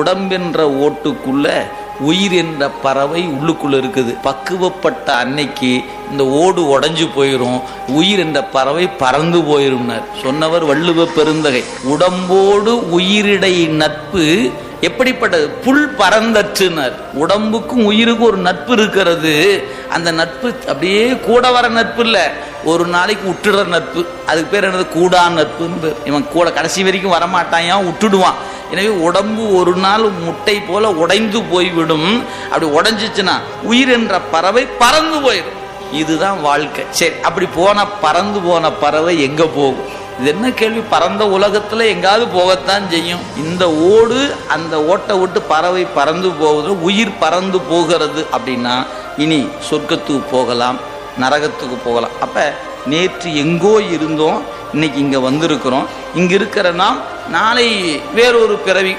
உடம்பென்ற ஓட்டுக்குள்ள உயிர் என்ற பறவை உள்ளுக்குள்ள இருக்குது. பக்குவப்பட்ட அன்னைக்கு இந்த ஓடு உடைஞ்சு போயிடும், உயிர் என்ற பறவை பறந்து போயிரும்னார் சொன்னவர் வள்ளுவ பெருந்தகை. உடம்போடு உயிரிடை நட்பு எப்படிப்பட்டது? புல் பறந்தற்றுனார். உடம்புக்கும் உயிருக்கும் ஒரு நட்பு இருக்கிறது. அந்த நட்பு அப்படியே கூட வர நட்பு இல்லை, ஒரு நாளைக்கு விட்டுடுற நட்பு. அதுக்கு பேர் என்னது? கூடா நட்புன்னு பேர். இவன் கூட கடைசி வரைக்கும் வரமாட்டான், விட்டுடுவான். எனவே உடம்பு ஒரு நாள் முட்டை போல உடைந்து போய்விடும். அப்படி உடைஞ்சிச்சுன்னா உயிர் என்ற பறவை பறந்து போயிடும். இதுதான் வாழ்க்கை. சரி, அப்படி பறந்து போன பறவை எங்க போகும்? இது என்ன கேள்வி? பறந்த உலகத்துல எங்காவது போகத்தான் செய்யும். இந்த ஓடு அந்த ஓட்டை விட்டு பறவை பறந்து போகுது, உயிர் பறந்து போகிறது. அப்படின்னா இனி சொர்க்கத்துக்கு போகலாம், நரகத்துக்கு போகலாம். அப்ப நேற்று எங்கோ இருந்தோம், இன்னைக்கு இங்க வந்திருக்கிறோம். இங்க இருக்கிற நாம் நாளை வேறொரு பிறவி